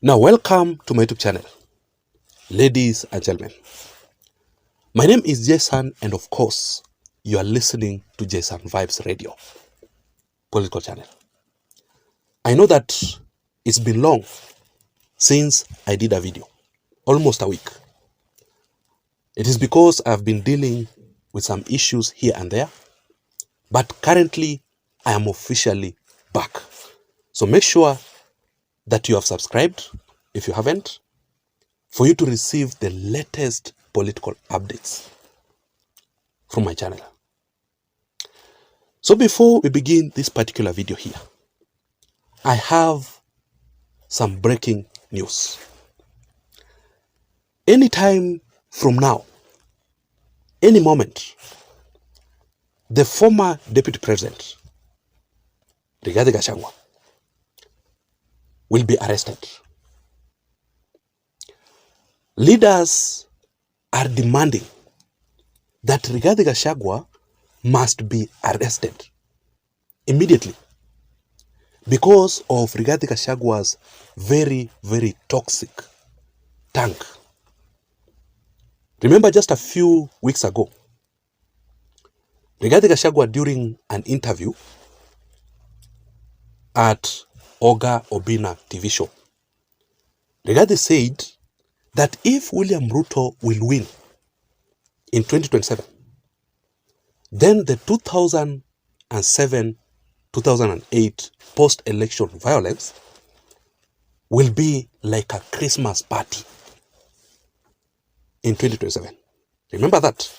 Now, welcome to my YouTube channel, ladies and gentlemen. My name is Jason, and of course, you are listening to Jason Vibes Radio, political channel. I know that it's been long since I did a video, almost a week. It is because I've been dealing with some issues here and there, but currently I am officially back. So make sure that you have subscribed if you haven't, for you to receive the latest political updates from my channel. So before we begin this particular video here, I have some breaking news. Anytime from now, any moment, the former Deputy President, Rigathi Gachagua, will be arrested. Leaders are demanding that Rigathi Gachagua must be arrested immediately because of Rigathi Gachagua's very, very toxic tank. Remember just a few weeks ago, Rigathi Gachagua, during an interview at Oga Obina TV show, Rigathi said that if William Ruto will win in 2027, then the 2007-2008 post-election violence will be like a Christmas party in 2027. Remember that?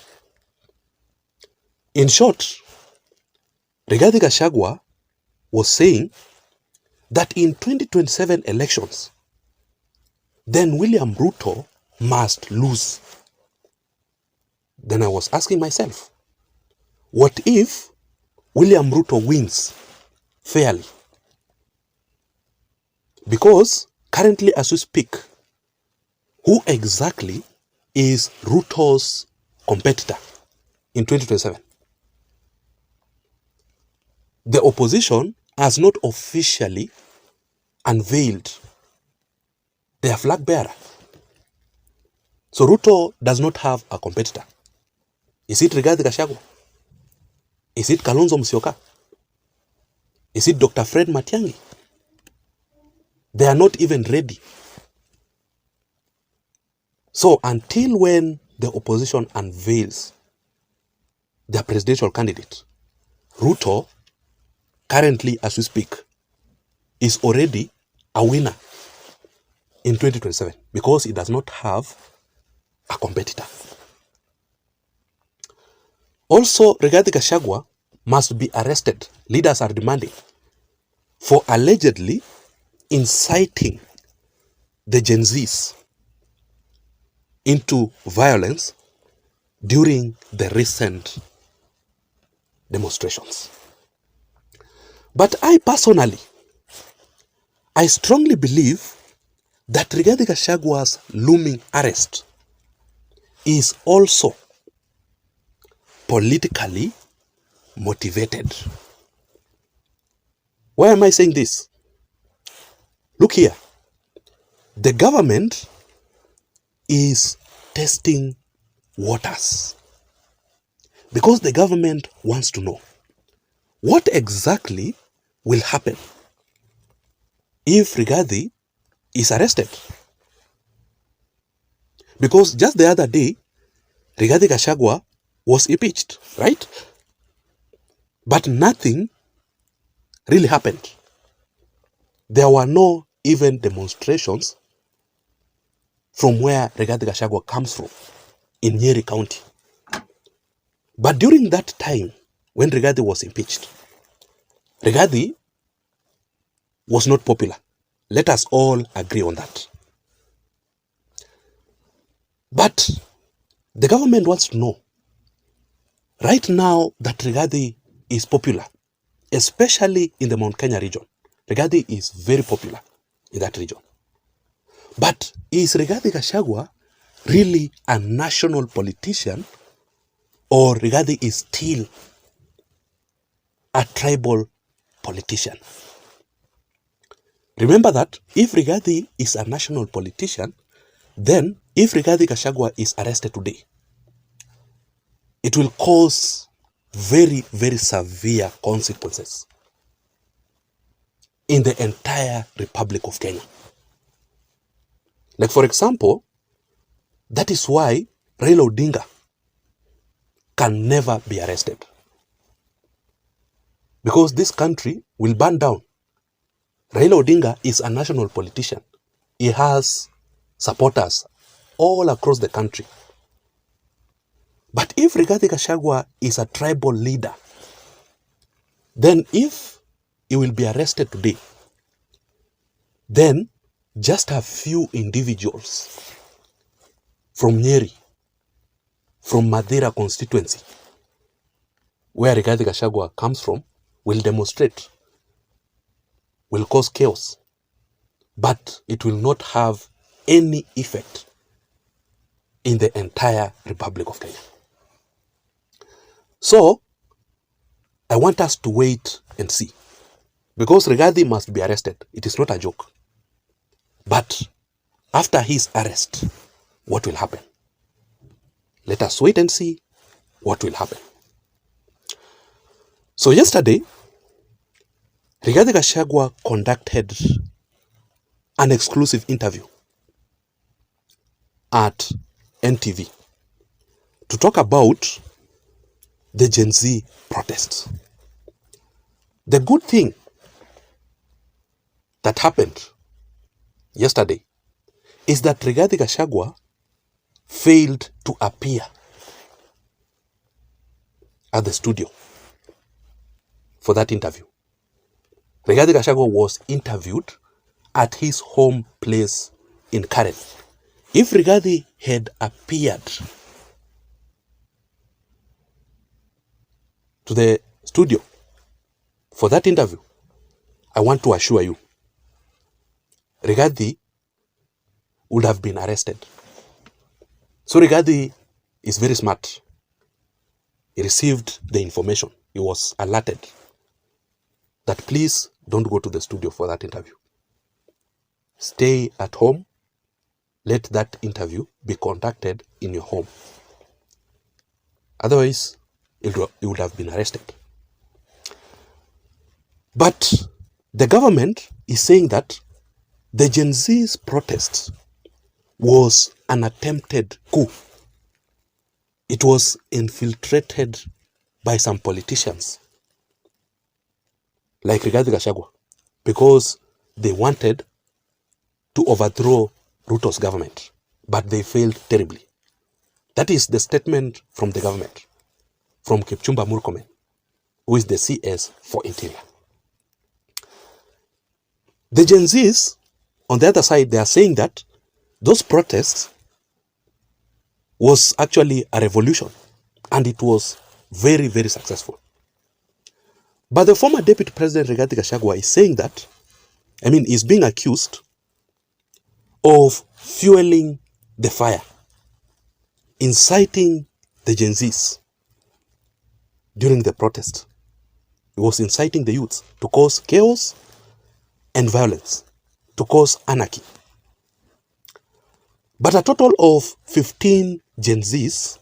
In short, Rigathi Gachagua was saying that in 2027 elections, then William Ruto must lose. Then I was asking myself, what if William Ruto wins fairly? Because currently as we speak, who exactly is Ruto's competitor in 2027? The opposition has not officially unveiled their flag bearer. So Ruto does not have a competitor. Is it Rigathi Gachagua? Is it Kalonzo Musyoka? Is it Dr. Fred Matiang'i? They are not even ready. So until when the opposition unveils their presidential candidate, Ruto, currently as we speak, is already a winner in 2027 because he does not have a competitor. Also, Rigathi Gachagua must be arrested, leaders are demanding, for allegedly inciting the Gen Zs into violence during the recent demonstrations. But I personally, I strongly believe that Rigathi Gachagua's looming arrest is also politically motivated. Why am I saying this? Look here. The government is testing waters because the government wants to know what exactly will happen if Rigathi is arrested. Because just the other day, Rigathi Gachagua was impeached, right? But nothing really happened. There were no even demonstrations from where Rigathi Gachagua comes from in Nyeri County. But during that time, when Rigathi was impeached, Rigathi was not popular. Let us all agree on that. But the government wants to know, right now that Rigathi is popular, especially in the Mount Kenya region. Rigathi is very popular in that region. But is Rigathi Gachagua really a national politician, or Rigathi is still a tribal politician? Remember that if Rigathi is a national politician, then if Rigathi Gachagua is arrested today, it will cause very, very severe consequences in the entire Republic of Kenya. Like, for example, that is why Raila Odinga can never be arrested. Because this country will burn down. Raila Odinga is a national politician. He has supporters all across the country. But if Rigathi Gachagua is a tribal leader, then if he will be arrested today, then just a few individuals from Nyeri, from Madeira constituency, where Rigathi Gachagua comes from, will demonstrate, will cause chaos, but it will not have any effect in the entire Republic of Kenya. So, I want us to wait and see. Because Rigathi must be arrested. It is not a joke. But after his arrest, what will happen? Let us wait and see what will happen. So yesterday, Rigathi Gachagua conducted an exclusive interview at NTV to talk about the Gen Z protests. The good thing that happened yesterday is that Rigathi Gachagua failed to appear at the studio for that interview. Rigathi Gachagua was interviewed at his home place in Karen. If Rigathi had appeared to the studio for that interview, I want to assure you, Rigathi would have been arrested. So Rigathi is very smart. He received the information. He was alerted that please don't go to the studio for that interview. Stay at home. Let that interview be conducted in your home. Otherwise, he would have been arrested. But the government is saying that the Gen Z's protest was an attempted coup. It was infiltrated by some politicians like Rigathi Gachagua because they wanted to overthrow Ruto's government, but they failed terribly. That is the statement from the government, from Kipchumba Murkomen, who is the CS for Interior. The Gen Zs, on the other side, they are saying that those protests was actually a revolution and it was very, very successful. But the former Deputy President Rigathi Gachagua is saying that, is being accused of fueling the fire, inciting the Gen Zs during the protest. He was inciting the youth to cause chaos and violence, to cause anarchy. But a total of 15 Gen Zs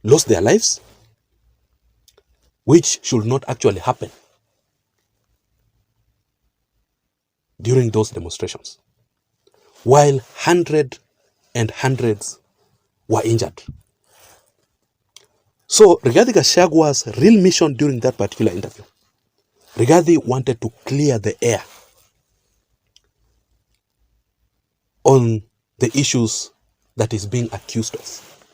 lost their lives, which should not actually happen during those demonstrations, while hundreds and hundreds were injured. So Rigathi Gachagua's real mission during that particular interview, Rigathi wanted to clear the air on the issues that is being accused of.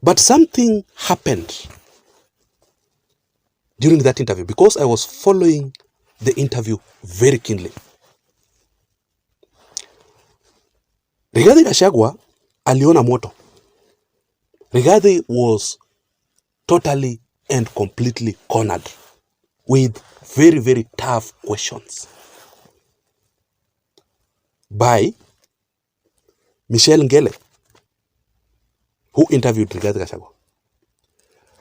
But something happened during that interview, because I was following the interview very keenly. Rigathi Gachagua aliona moto. Rigathi was totally and completely cornered with very, very tough questions by Michele Ngele, who interviewed Rigathi Gachagua.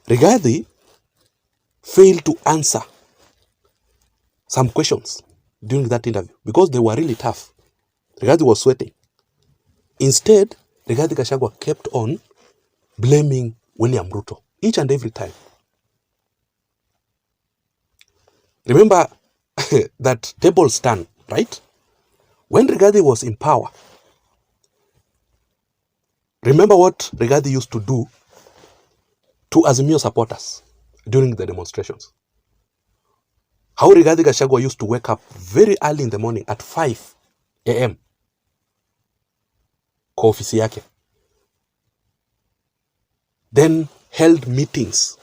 Rigathi failed to answer some questions during that interview because they were really tough. Rigathi was sweating. Instead, Rigathi Gachagua kept on blaming William Ruto each and every time. Remember that table stand, right? When Rigathi was in power, remember what Rigathi used to do to Azimio supporters during the demonstrations. How Rigathi Gachagua used to wake up very early in the morning at 5 a.m. kwa ofisi yake. Then held meetings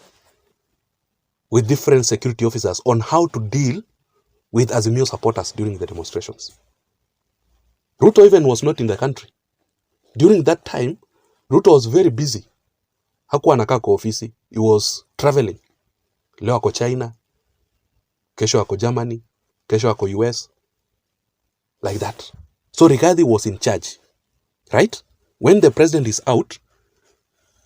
with different security officers on how to deal with Azimio supporters during the demonstrations. Ruto even was not in the country. During that time, Ruto was very busy. Hakuwa anakaa kwa ofisi. He was traveling. Leo ako China, kesho ako Germany, kesho ako US, like that. So Rigathi was in charge, right? When the president is out,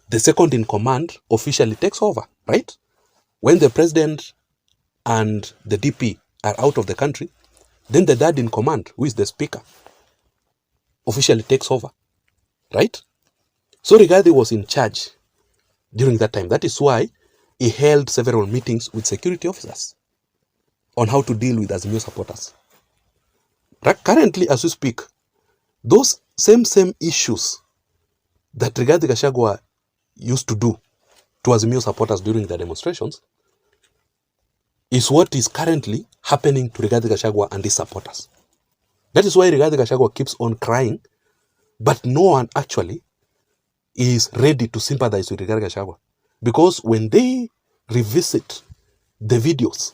the second in command officially takes over, right? When the president and the DP are out of the country, then the third in command, who is the speaker, officially takes over, right? So Rigathi was in charge during that time. That is why he held several meetings with security officers on how to deal with Azimio supporters. Currently, as we speak, those same issues that Rigathi Gachagua used to do to Azimio supporters during the demonstrations is what is currently happening to Rigathi Gachagua and his supporters. That is why Rigathi Gachagua keeps on crying, but no one actually is ready to sympathize with Rigathi Gachagua. Because when they revisit the videos,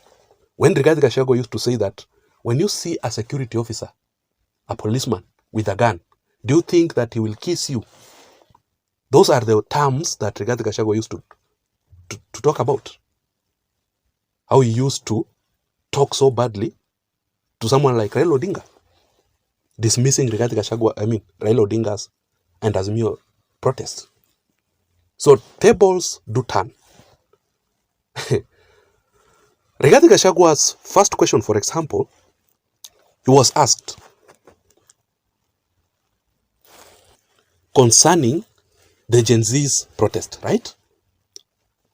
when Rigathi Gachagua used to say that, when you see a security officer, a policeman with a gun, do you think that he will kiss you? Those are the terms that Rigathi Gachagua used to talk about. How he used to talk so badly to someone like Raila Odinga, dismissing Rigathi Gachagua, Raila Odinga's and Azimio protests. So tables do turn. Rigathi Gachagua's first question, for example, he was asked concerning the Gen Z's protest, right?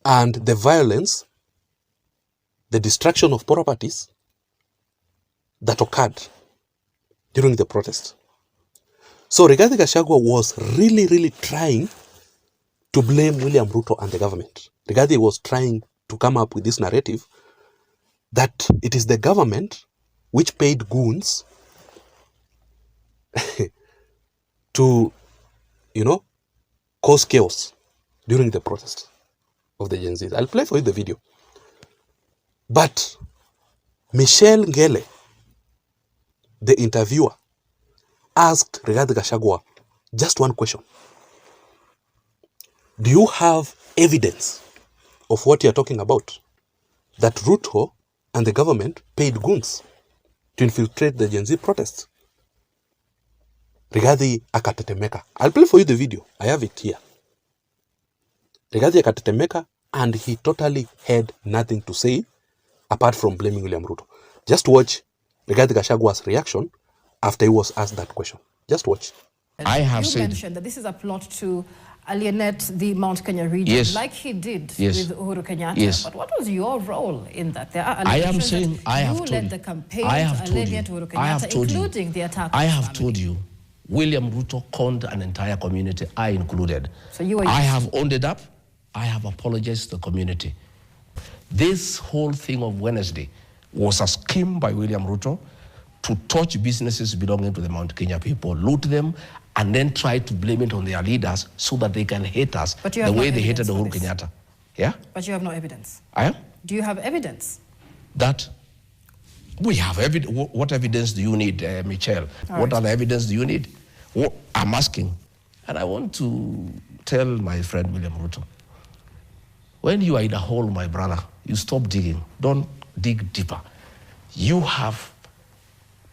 And the violence, the destruction of properties that occurred during the protest. So Rigathi Gachagua was really trying to blame William Ruto and the government. Rigathi was trying to come up with this narrative that it is the government which paid goons to, cause chaos during the protest of the Gen Zs. I'll play for you the video. But Michele Ngele, the interviewer, asked Rigathi Gachagua just one question. Do you have evidence of what you're talking about? That Ruto and the government paid goons to infiltrate the Gen Z protests? Rigathi akatetemeka. I'll play for you the video. I have it here. Rigathi akatetemeka, and he totally had nothing to say apart from blaming William Ruto. Just watch Rigathi Gachagua's reaction after he was asked that question. Just watch. I have said, mentioned that this is a plot to alienate the Mount Kenya region, yes, like he did yes, with Uhuru Kenyatta. Yes. But what was your role in that? There are I am saying I have led the campaign to alienate Uhuru Kenyatta, including the attack. I have told you, William Ruto conned an entire community, I included. So you were. I have owned it up. I have apologized to the community. This whole thing of Wednesday was a scheme by William Ruto to touch businesses belonging to the Mount Kenya people, loot them, and then try to blame it on their leaders so that they can hate us the way they hated Uhuru Kenyatta. Yeah? But you have no evidence. I am? Do you have evidence? That we have evidence. What evidence do you need, Michele? What other evidence do you need? I'm asking. And I want to tell my friend William Ruto, when you are in a hole, my brother, you stop digging. Don't dig deeper. You have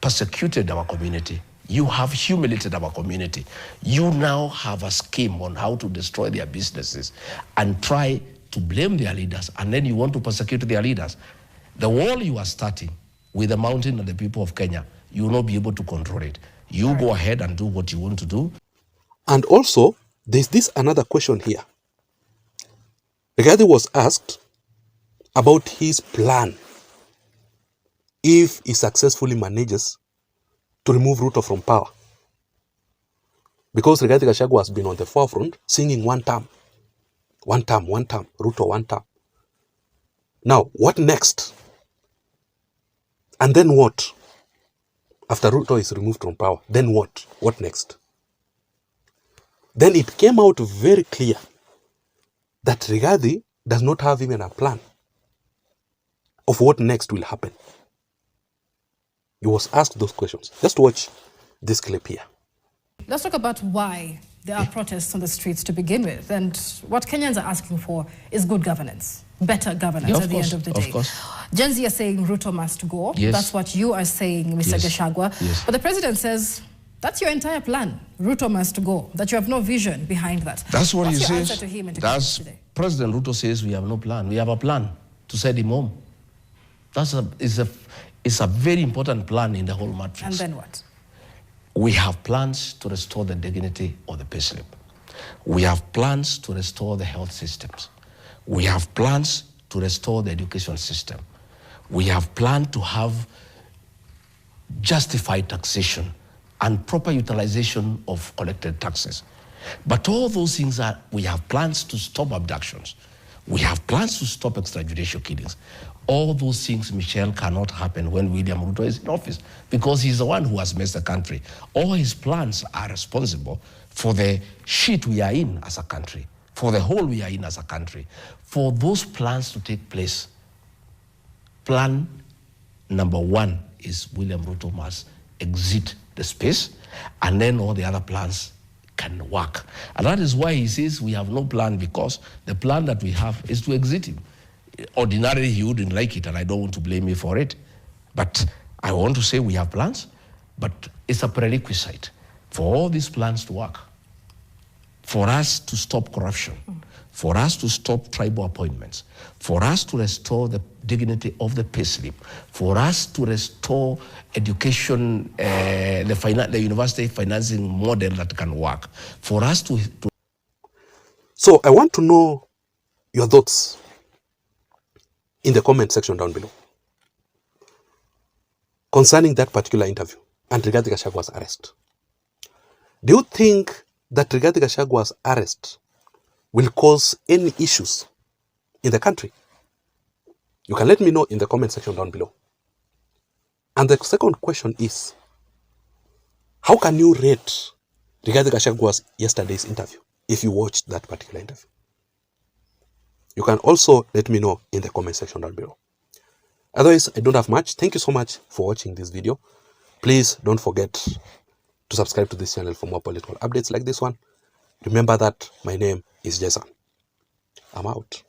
persecuted our community. You have humiliated our community. You now have a scheme on how to destroy their businesses and try to blame their leaders, and then you want to persecute their leaders. The war you are starting with the mountain and the people of Kenya, you will not be able to control it. You go ahead and do what you want to do. And also, there's this another question here. Rigathi was asked about his plan if he successfully manages to remove Ruto from power. Because Rigathi Gachagua has been on the forefront singing one term, Ruto one term. Now, what next? And then what? After Ruto is removed from power, then what? What next? Then it came out very clear that Rigathi does not have even a plan of what next will happen. He was asked those questions. Just watch this clip here. Let's talk about why there are protests on the streets to begin with. And what Kenyans are asking for is good governance, better governance at the end of the day. Of course. Gen Z are saying Ruto must go. Yes. That's what you are saying, Mr. Yes. Gachagua. Yes. But the president says that's your entire plan. Ruto must go. That you have no vision behind that. That's what What's he your says. answer to him today? President Ruto says we have no plan. We have a plan to send him home. It's a very important plan in the whole matrix. And then what? We have plans to restore the dignity of the payslip. We have plans to restore the health systems. We have plans to restore the education system. We have planned to have justified taxation and proper utilization of collected taxes. But all those things we have plans to stop abductions. We have plans to stop extrajudicial killings. All those things, Michele, cannot happen when William Ruto is in office because he's the one who has messed the country. All his plans are responsible for the shit we are in as a country, for the hole we are in as a country. For those plans to take place, plan number one is William Ruto must exit the space, and then all the other plans can work. And that is why he says we have no plan, because the plan that we have is to exit him. Ordinarily, he wouldn't like it, and I don't want to blame me for it. But I want to say we have plans, but it's a prerequisite for all these plans to work. For us to stop corruption, for us to stop tribal appointments, for us to restore the dignity of the payslip, for us to restore education, the university financing model that can work, for us to... So I want to know your thoughts in the comment section down below concerning that particular interview and Rigathi Gachagua's arrest. Do you think that Rigathi Gachagua's arrest will cause any issues in the country? You can let me know in the comment section down below. And the second question is, how can you rate Rigathi Gachagua's yesterday's interview if you watched that particular interview? You can also let me know in the comment section down below. Otherwise, I don't have much. Thank you so much for watching this video. Please don't forget to subscribe to this channel for more political updates like this one. Remember that my name is Jason. I'm out.